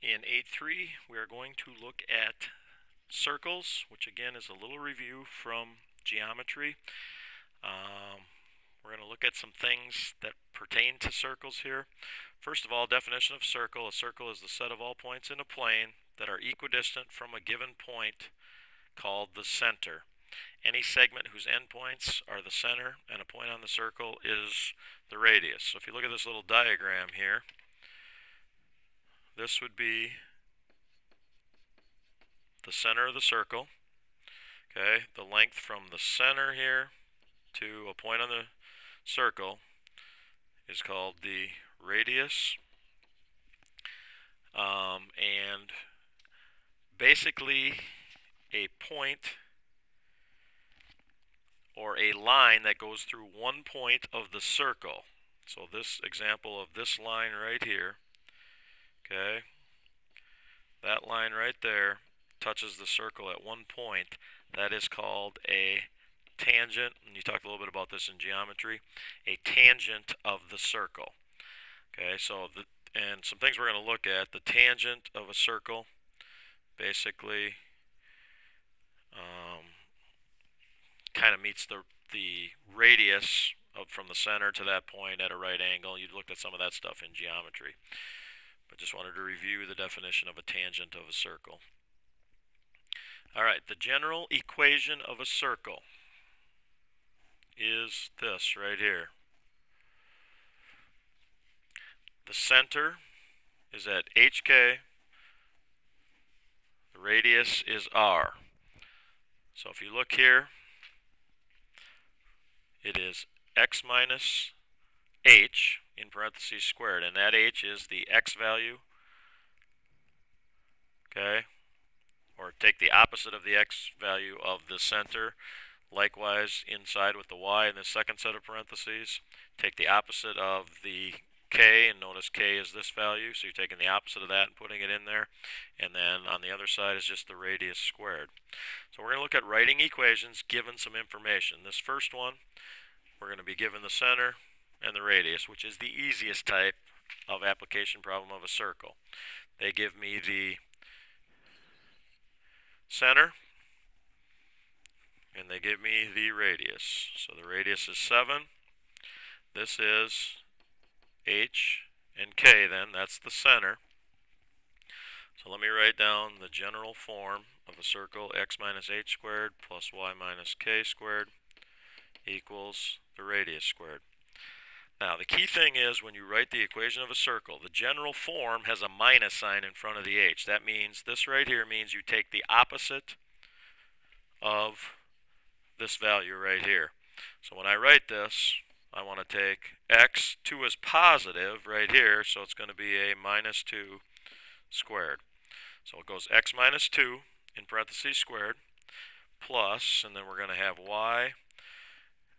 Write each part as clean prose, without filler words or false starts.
In 8.3, we are going to look at circles, which again is a little review from geometry. We're going to look at some things that pertain to circles here. First of all, definition of circle. A circle is the set of all points in a plane that are equidistant from a given point called the center. Any segment whose endpoints are the center and a point on the circle is the radius. So if you look at this little diagram here, this would be the center of the circle. Okay, the length from the center here to a point on the circle is called the radius. And basically a point or a line that goes through one point of the circle. So this example of this line right here, okay, that line right there touches the circle at one point. That is called a tangent, and you talked a little bit about this in geometry, a tangent of the circle. Okay, so and some things we're going to look at. The tangent of a circle basically kind of meets the radius from the center to that point at a right angle. You looked at some of that stuff in geometry, but just wanted to review the definition of a tangent of a circle. Alright, the general equation of a circle is this right here. The center is at HK, the radius is R. So if you look here, it is x minus h in parentheses squared, and that h is the x value, okay? Or take the opposite of the x value of the center. Likewise, inside with the y in the second set of parentheses, take the opposite of the k, and notice k is this value, so you're taking the opposite of that and putting it in there. And then on the other side is just the radius squared. So we're going to look at writing equations given some information. This first one, we're going to be given the center and the radius, which is the easiest type of application problem of a circle. They give me the center, and they give me the radius. So the radius is 7. This is h and k then, that's the center. So let me write down the general form of a circle: x minus h squared plus y minus k squared equals the radius squared. Now the key thing is, when you write the equation of a circle, the general form has a minus sign in front of the h. That means this right here means you take the opposite of this value right here. So when I write this, I want to take x, 2 is positive right here, so it's going to be a minus 2 squared. So it goes x minus 2 in parentheses squared plus, and then we're going to have y.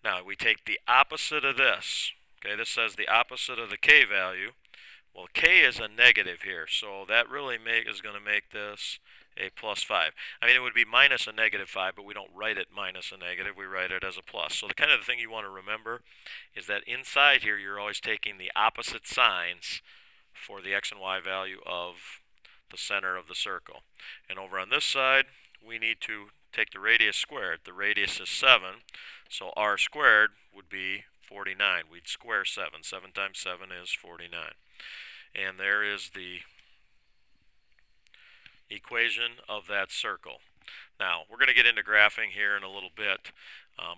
Now we take the opposite of this. Okay, this says the opposite of the k value. Well, k is a negative here, so that really is going to make this a plus 5. I mean, it would be minus a negative 5, but we don't write it minus a negative. We write it as a plus. So the kind of thing you want to remember is that inside here, you're always taking the opposite signs for the x and y value of the center of the circle. And over on this side, we need to take the radius squared. The radius is 7, so r squared would be 49. We'd square 7. 7 times 7 is 49. And there is the equation of that circle. Now, we're going to get into graphing here in a little bit,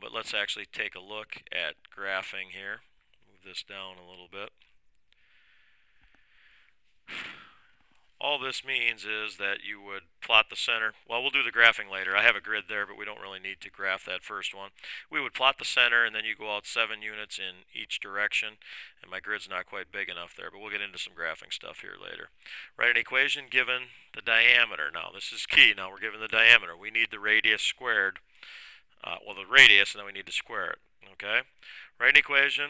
but let's actually take a look at graphing here. Move this down a little bit. All this means is that you would plot the center. Well, we'll do the graphing later. I have a grid there, but we don't really need to graph that first one. We would plot the center, and then you go out 7 units in each direction. And my grid's not quite big enough there, but we'll get into some graphing stuff here later. Write an equation given the diameter. Now, this is key. Now we're given the diameter. We need the radius squared. Well, the radius, and then we need to square it. Okay? Write an equation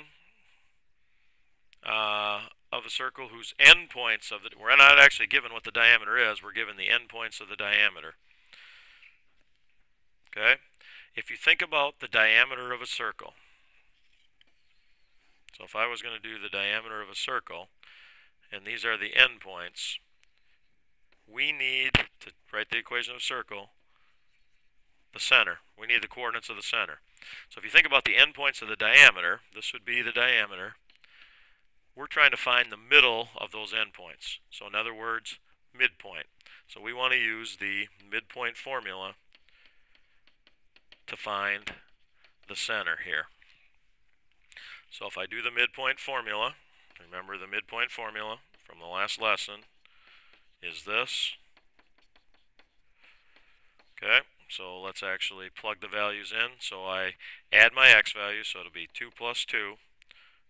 of a circle whose endpoints of the, we're not actually given what the diameter is, we're given the endpoints of the diameter. Okay? If you think about the diameter of a circle, so if I was going to do the diameter of a circle, and these are the endpoints, we need to write the equation of a circle, the center. We need the coordinates of the center. So if you think about the endpoints of the diameter, this would be the diameter. We're trying to find the middle of those endpoints. So in other words, midpoint. So we want to use the midpoint formula to find the center here. So if I do the midpoint formula, remember the midpoint formula from the last lesson is this. Okay, so let's actually plug the values in. So I add my x value, so it'll be 2 plus 2,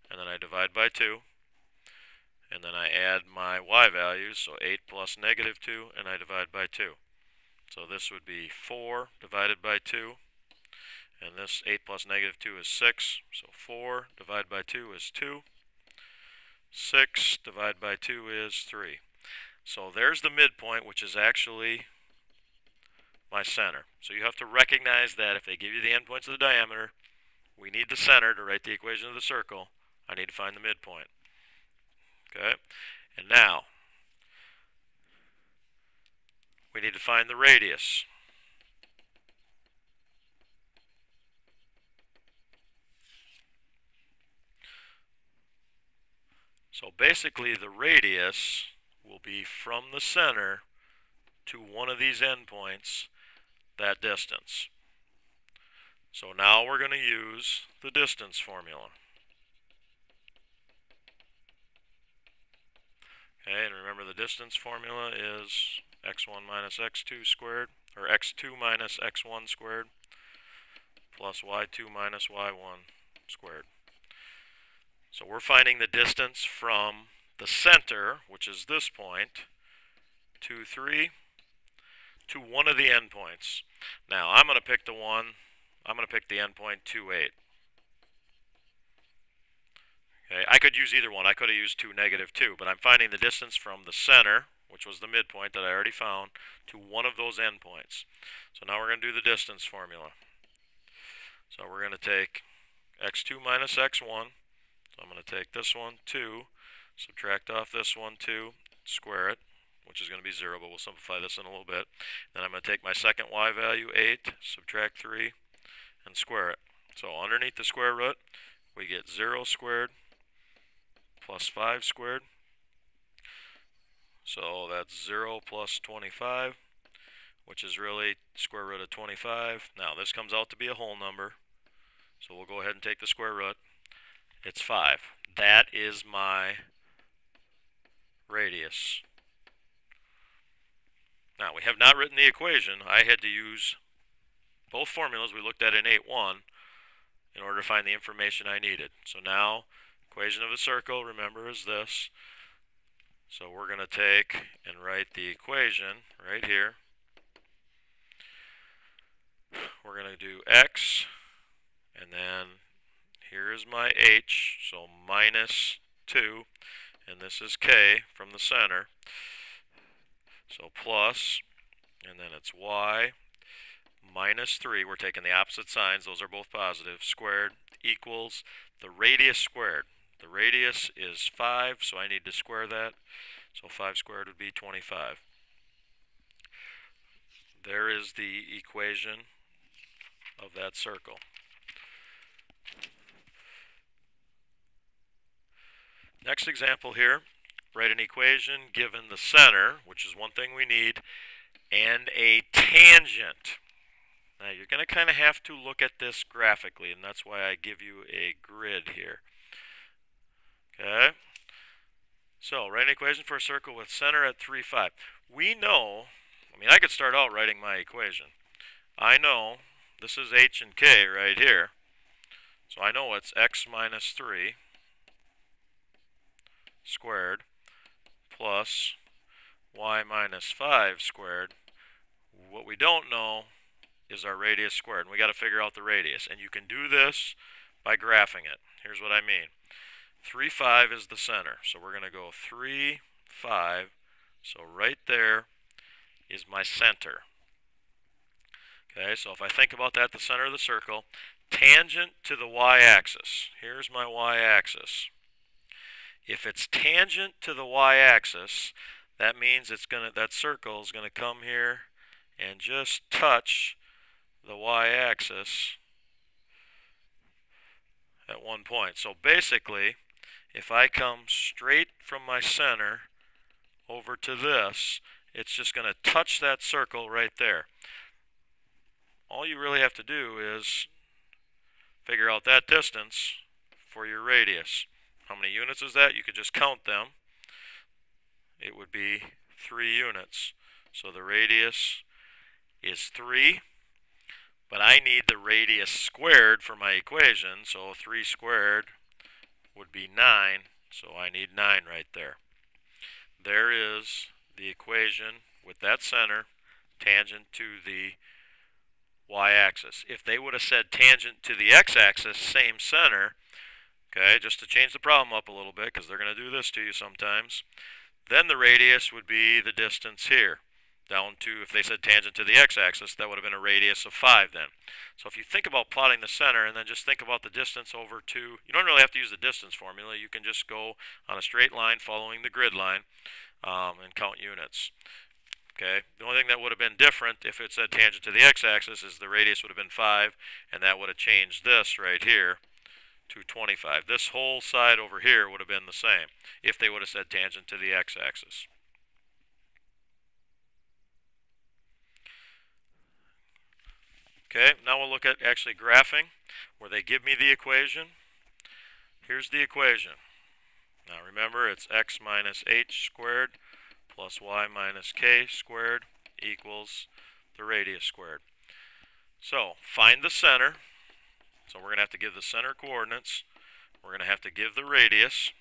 and then I divide by 2. And then I add my y values, so 8 plus negative 2, and I divide by 2. So this would be 4 divided by 2, and this 8 plus negative 2 is 6, so 4 divided by 2 is 2. 6 divided by 2 is 3. So there's the midpoint, which is actually my center. So you have to recognize that if they give you the endpoints of the diameter, we need the center to write the equation of the circle. I need to find the midpoint. Okay, and now we need to find the radius. So basically the radius will be from the center to one of these endpoints, that distance. So now we're going to use the distance formula. Okay, and remember the distance formula is x1 minus x2 squared, or x2 minus x1 squared, plus y2 minus y1 squared. So we're finding the distance from the center, which is this point, 2, 3, to one of the endpoints. Now I'm going to pick the endpoint 2, 8. Okay, I could use either one. I could have used 2, negative 2, but I'm finding the distance from the center, which was the midpoint that I already found, to one of those endpoints. So now we're going to do the distance formula. So we're going to take x2 minus x1. So I'm going to take this one, 2, subtract off this one, 2, square it, which is going to be 0, but we'll simplify this in a little bit. Then I'm going to take my second y value, 8, subtract 3, and square it. So underneath the square root, we get 0 squared plus 5 squared. So that's 0 plus 25, which is really square root of 25. Now this comes out to be a whole number, so we'll go ahead and take the square root. It's 5. That is my radius. Now we have not written the equation. I had to use both formulas we looked at in 8.1 in order to find the information I needed. So now, equation of a circle, remember, is this. So we're going to take and write the equation right here. We're going to do x, and then here is my h, so minus 2, and this is k from the center. So plus, and then it's y minus 3, we're taking the opposite signs, those are both positive, squared equals the radius squared. The radius is 5, so I need to square that. So 5 squared would be 25. There is the equation of that circle. Next example here, write an equation given the center, which is one thing we need, and a tangent. Now you're going to kind of have to look at this graphically, and that's why I give you a grid here. Okay, so write an equation for a circle with center at 3, 5. We know, I could start out writing my equation. I know this is h and k right here, so I know it's x minus 3 squared plus y minus 5 squared. What we don't know is our radius squared, and we got to figure out the radius. And you can do this by graphing it. Here's what I mean. 3, 5 is the center, so we're going to go 3, 5. So right there is my center. Okay, so if I think about that, the center of the circle, tangent to the y-axis. Here's my y-axis. If it's tangent to the y-axis, that means that circle is gonna come here and just touch the y-axis at one point. So basically, if I come straight from my center over to this, it's just going to touch that circle right there. All you really have to do is figure out that distance for your radius. How many units is that? You could just count them. It would be 3 units. So the radius is 3, but I need the radius squared for my equation, so 3 squared would be 9, so I need 9 right there. There is the equation with that center tangent to the y-axis. If they would have said tangent to the x-axis, same center, okay, just to change the problem up a little bit, because they're going to do this to you sometimes, then the radius would be the distance here, down to, if they said tangent to the x-axis, that would have been a radius of 5 then. So if you think about plotting the center, and then just think about the distance over to, you don't really have to use the distance formula, you can just go on a straight line following the grid line and count units. Okay, the only thing that would have been different if it said tangent to the x-axis is the radius would have been 5, and that would have changed this right here to 25. This whole side over here would have been the same if they would have said tangent to the x-axis. Okay, now we'll look at actually graphing, where they give me the equation. Here's the equation. Now remember, it's x minus h squared plus y minus k squared equals the radius squared. So, find the center. So we're going to have to give the center coordinates. We're going to have to give the radius.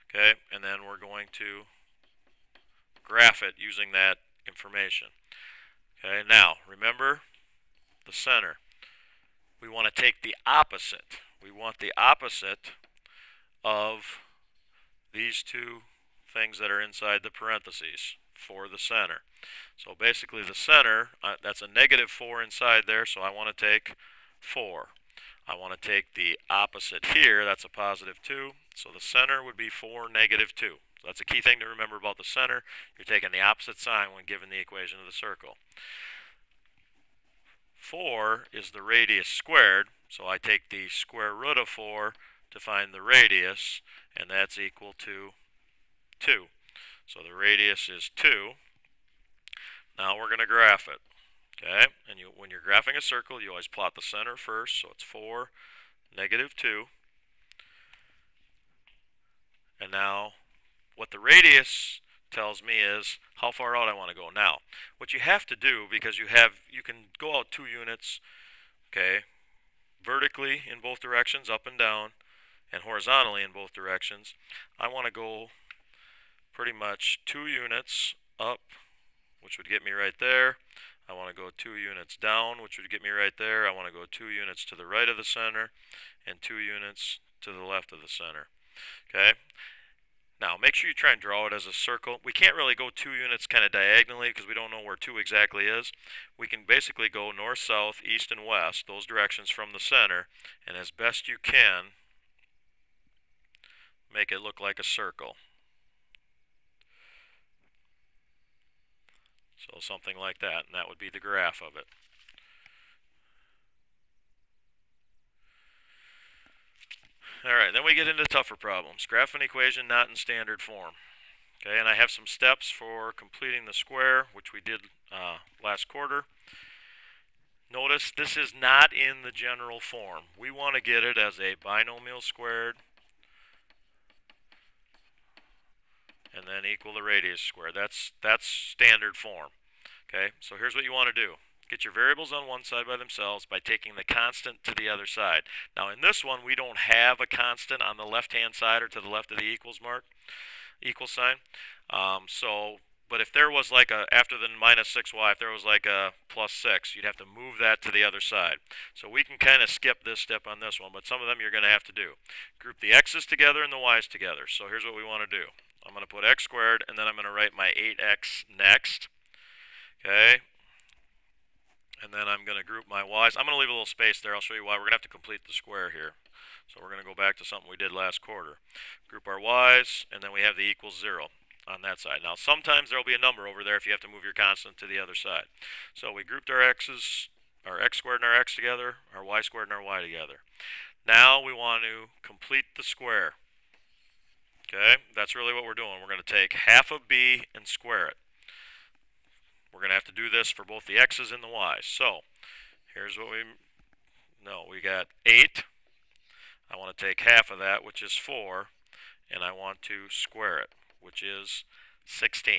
Okay, and then we're going to graph it using that information. Okay, now remember the center. We want to take the opposite. We want the opposite of these two things that are inside the parentheses for the center. So basically the center, that's a negative 4 inside there, so I want to take 4. I want to take the opposite here, that's a positive 2, so the center would be 4, negative 2. So that's a key thing to remember about the center. You're taking the opposite sign when given the equation of the circle. 4 is the radius squared, so I take the square root of 4 to find the radius, and that's equal to 2. So the radius is 2. Now we're going to graph it. Okay, and when you're graphing a circle, you always plot the center first, so it's 4, negative 2. And now what the radius tells me is how far out I want to go. Now, what you have to do, because you can go out 2 units, okay, vertically in both directions, up and down, and horizontally in both directions. I want to go pretty much 2 units up, which would get me right there. I want to go 2 units down, which would get me right there. I want to go 2 units to the right of the center and 2 units to the left of the center. Okay? Now, make sure you try and draw it as a circle. We can't really go 2 units kind of diagonally because we don't know where 2 exactly is. We can basically go north, south, east, and west, those directions from the center, and as best you can, make it look like a circle. So something like that, and that would be the graph of it. Alright, then we get into tougher problems. Graph an equation not in standard form. Okay, and I have some steps for completing the square, which we did last quarter. Notice this is not in the general form. We want to get it as a binomial squared and then equal the radius squared. That's standard form. Okay, so here's what you want to do. Get your variables on one side by themselves by taking the constant to the other side. Now in this one, we don't have a constant on the left-hand side or to the left of the equals mark, equal sign. But if there was like after the minus 6y, if there was like a plus 6, you'd have to move that to the other side. So we can kind of skip this step on this one, but some of them you're going to have to do. Group the x's together and the y's together. So here's what we want to do. I'm going to put x squared, and then I'm going to write my 8x next. Okay. And then I'm going to group my y's. I'm going to leave a little space there. I'll show you why. We're going to have to complete the square here. So we're going to go back to something we did last quarter. Group our y's, and then we have the equals 0. on that side. Now sometimes there will be a number over there if you have to move your constant to the other side. So we grouped our x's, our x squared and our x together, our y squared and our y together. Now we want to complete the square. Okay, that's really what we're doing. We're going to take half of b and square it. We're going to have to do this for both the x's and the y's. So here's what we know. We got 8. I want to take half of that, which is 4, and I want to square it, which is 16.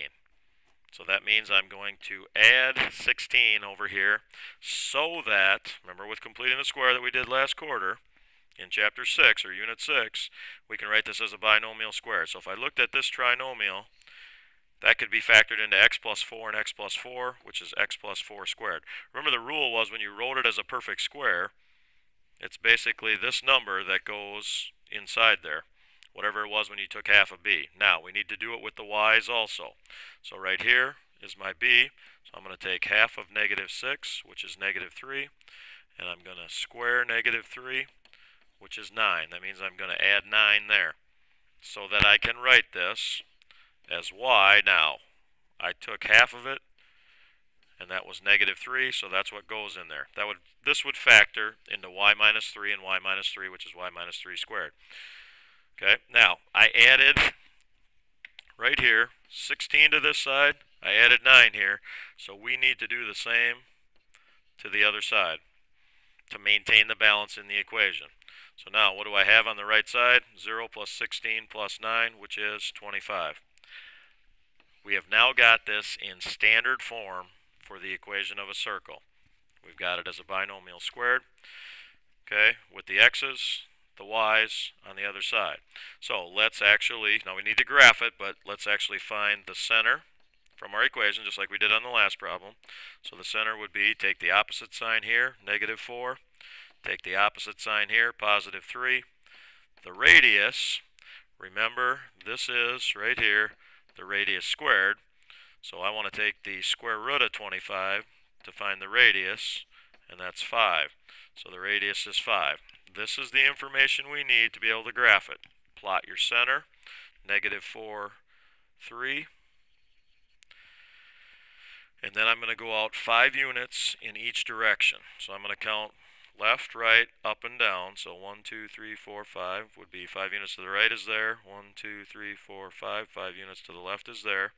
So that means I'm going to add 16 over here so that, remember with completing the square that we did last quarter, in chapter 6 or unit 6, we can write this as a binomial square. So if I looked at this trinomial, that could be factored into x plus 4 and x plus 4, which is x plus 4 squared. Remember the rule was when you wrote it as a perfect square, it's basically this number that goes inside there, whatever it was when you took half of b. Now we need to do it with the y's also. So right here is my b, so I'm going to take half of negative 6, which is negative 3, and I'm going to square negative 3, which is 9. That means I'm going to add 9 there, so that I can write this as y. Now, I took half of it, and that was negative 3, so that's what goes in there. This would factor into y minus 3 and y minus 3, which is y minus 3 squared. Okay, now, I added, right here, 16 to this side. I added 9 here, so we need to do the same to the other side to maintain the balance in the equation. So now, what do I have on the right side? 0 plus 16 plus 9, which is 25. We have now got this in standard form for the equation of a circle. We've got it as a binomial squared, okay, with the x's, the y's on the other side. So let's actually, now we need to graph it, but let's actually find the center from our equation, just like we did on the last problem. So the center would be, take the opposite sign here, negative 4. Take the opposite sign here, positive 3. The radius, remember, this is, right here, the radius squared. So I want to take the square root of 25 to find the radius, and that's 5. So the radius is 5. This is the information we need to be able to graph it. Plot your center, negative 4, 3. And then I'm going to go out 5 units in each direction. So I'm going to count left, right, up, and down. So 1, 2, 3, 4, 5 would be 5 units to the right is there. 1, 2, 3, 4, 5. 5 units to the left is there.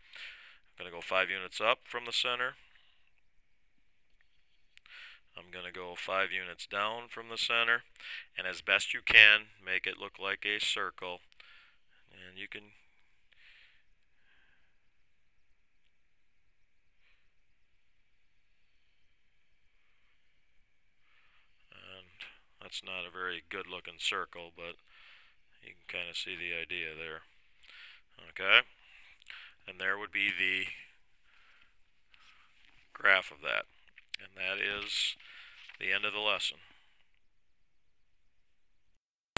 I'm going to go 5 units up from the center. I'm going to go 5 units down from the center. And as best you can, make it look like a circle. And you can... That's not a very good looking circle, but you can kind of see the idea there. Okay? And there would be the graph of that. And that is the end of the lesson.